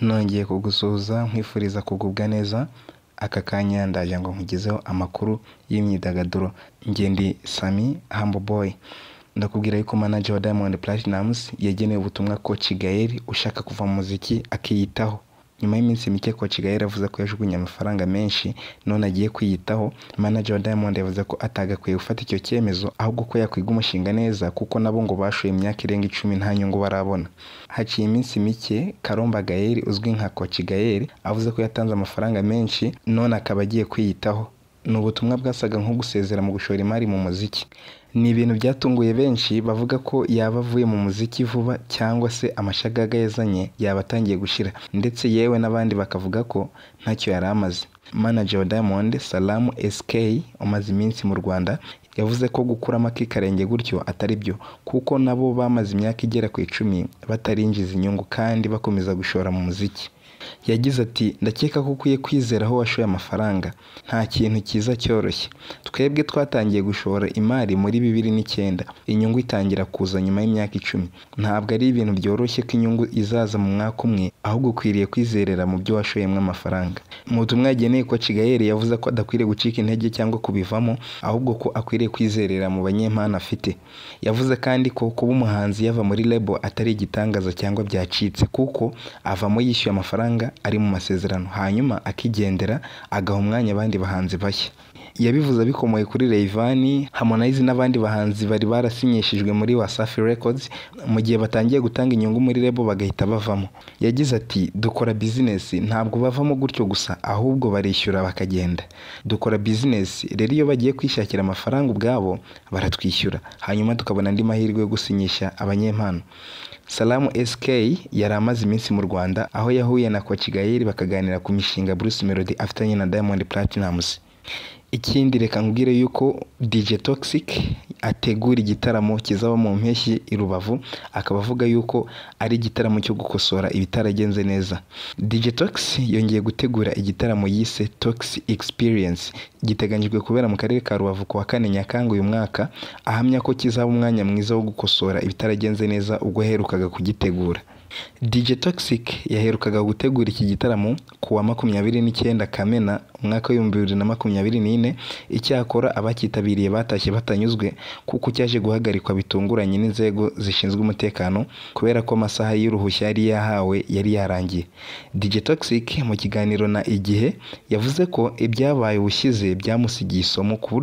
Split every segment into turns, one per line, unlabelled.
Nongeye kugusuhuza nkwifuriza kugubwa neza. Aka kanya ndaje ngo nkugezeho amakuru y'imyidagaduro. Njye ndi Sami Humble Boy. Ndakubwira yuko manager wa Diamond Platnumz yageneye ubutumwa Coach Gael ushaka kuva mu muziki akiyitaho. Nyuma y'iminsi mike Coach Gael avuze ko yajugunye amafaranga menshi none agiye kwiyitaho. Manager wa Diamond yavuze ko atagakwiye gufata icyo cyemezo ahubwo ko yakwiga umushinga neza kuko nabo ngo bashoye imyaka irenga 10 nta nyungu barabona. Haciye iminsi mike Karomba Gael uzwi nka Coach Gael avuze ko yatanze amafaranga menshi none akaba agiye kwiyitaho. Ni ubutumwa bwasaga nko gusezera mu gushora imari mu muziki. Ni ibintu byatunguye benshi bavuga ko yaba avuye mu muziki vuba cyangwa se amashagaga yazanye yaba atangiye gushira, ndetse yewe n'abandi bakavuga ko ntacyo yari amaze. Manager wa Diamond Salamu SK umaze iminsi mu Rwanda yavuze ko gukuramo akikarenge gutyo atari byo kuko nabo bamaze imyaka igera ku 10 batarinjiza inyungu kandi bakomeza gushora mu muziki. Yagize ati ndakeka ko ukwiye kwizera aho washoye amafaranga, nta kintu cyiza cyoroshye. Twebwe twatangiye gushora imari muri 2009, inyungu itangira kuza nyuma y'imyaka 10. Ntabwo ari ibintu byoroshye ko inyungu izaza mu mwaka umwe, ahubwo ukwiriye kwizerera mu byo washoyemo amafaranga. Mu butumwa yageneye Coach Gael yavuze ko adakwiriye gucika intege cyangwa kubivamo, ahubwo ko akwiriye kwizerera mu banyempano afite. Yavuze kandi ko kuba umuhanzi yava muri label atari igitangaza cyangwa byacitse kuko avamo yishyuye amafaranga ari mu masezerano hanyuma akigendera agaha umwanya abandi bahanzi bashya. Yabivuze bikomoye kuri Rayvanny, Harmonize n'abandi bahanzi bari barasinyishijwe muri Wasafi Records mu gihe batangiye gutanga inyungu muri label bagahita bavamo. Yagize ati dukora business ntabwo bavamo gutyo gusa ahubwo barishyura bakagenda. Dukora business rero iyo bagiye kwishakira amafaranga ubwabo baratwishyura hanyuma tukabona andi mahirwe yo gusinyisha abanyempano. Salamu SK yari amaze iminsi mu Rwanda aho yahuye na Coach Gael bakaganira ku mishinga Bruce Melody afitanye na Diamond Platnumz. Ikindi reka nkubwire yuko DJ Toxic ategura igitaramo kizaba mu mpeshyi i Rubavu, akaba avuga yuko ari igitaramo cyo gukosora ibitaragenze neza. DJ Tox yongeye gutegura igitaramo yise Tox Experience giteganyijwe kubera mu karere ka Rubavu ku wa 4 Nyakanga uyu mwaka, ahamya ko kizaba umwanya mwiza wo gukosora ibitaragenze neza ubwo herukaga kugitegura. DJ Toxic yaherukaga gutegura iki gitaramo ku wa 29 Kamena umwaka wa 2024. Icyakora abakitabiriye batashye batanyuzwe kuko cyaje guhagarikwa bitunguranye n'inzego zishinzwe umutekano kubera ko amasaha y'uruhushya yari yahawe yari yarangiye. DJ Toxic mu kiganiro na Igihe yavuze ko ibyabaye ubushize byamusigiye isomo ku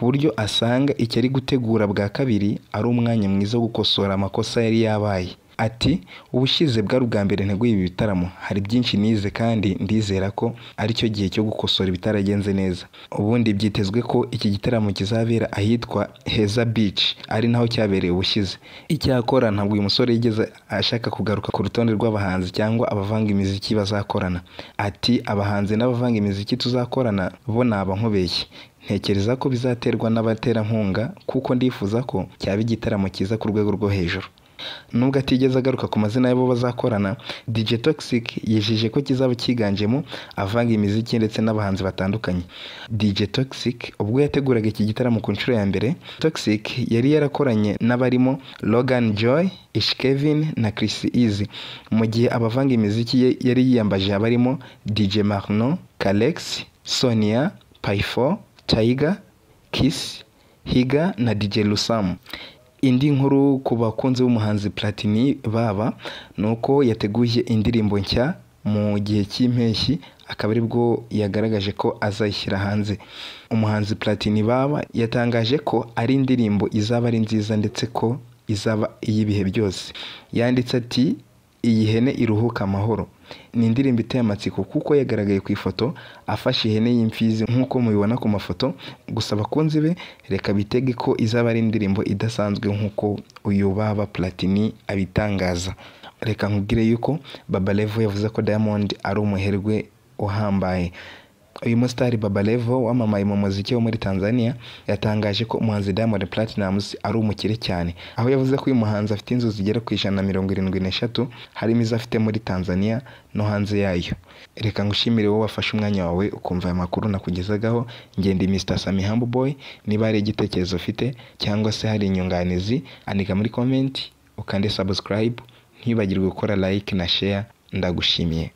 buryo asanga icyo ari gutegura bwa kabiri ari umwanya mwiza wo gukosora amakosa yari yabaye. Ati ubushize bwa ubwa mbere nteguye ibi bitaramo, hari byinshi nize kandi ndizera ko ari cyo gihe cyo gukosora ibitaragenze neza. Ubundi byitezwe ko iki gitaramo kizabera ahitwa Heza Beach ari naho cyabereye ubushize. Icyakora ntabwo uyu musore yigeze ashaka kugaruka ku rutonde rw'abahanzi cyangwa abavanga imiziki bazakorana. Ati abahanzi n'abavanga imiziki tuzakorana bo naba nkubeshye. Ntekereza ko bizaterwa n'abaterankunga kuko ndifuza ko cyaba igitaramo kiza ku rwego rwo hejuru. Nubwo atigeze agaruka ku mazina y'abo bazakorana, DJ Toxic yijije ko kizaba kiganjemo avanga imiziki ndetse n'abahanzi batandukanye. DJ Toxic ubwo yateguraga iki gitaramo ku nshuro ya mbere, Toxic yari yarakoranye n'abarimo Logan Joy, Ish Kevin na Chris Easy, mu gihe abavanga imiziki ye yari yiyambaje abarimo DJ Marno, Kalex, Sonia, Payfo, Tiger, Kiss, Higa na DJ Lusam. Indi nkuru ku bakunzi b'umuhanzi Platini baba nuko yateguye indirimbo nshya mu gihe cy'impeshyi, akaba ari bwo yagaragaje ko azayishyira hanze. Umuhanzi Platini baba yatangaje ko ari indirimbo izaba ari nziza ndetse ko izaba iy'ibihe byose. Yanditse ati iyi hene iruhuka amahoro. Ni indirimbo iteye amatsiko kuko yagaragaye ku ifoto afashe ihene y'imfizi nk'uko mubibona ku mafoto. Gusa abakunzi be reka bitege ko izaba ari indirimbo idasanzwe nk'uko uyu baba Platini abitangaza. Reka nkubwire yuko Baba Levo yavuze ko Diamond ari umuherwe uhambaye. Uyu musitari Baba Levo wamamaye mu muziki wo muri Tanzania yatangaje ko umuhanzi Diamond Platnumz ari umukire cyane, aho yavuze ko uyu muhanzi afite inzu zigera ku 173 harimo izafite muri Tanzania no hanze yayo. Reka ngushimire wowe wafashe umwanya wawe ukumva aya makuru nakugezagaho. Ngende Mr Sami Humble Boy. Niba ari igitekerezo ufite cyangwa se hari inyunganizi andika muri comment ukande subscribe, ntibagirwe gukora like na share. Ndagushimiye.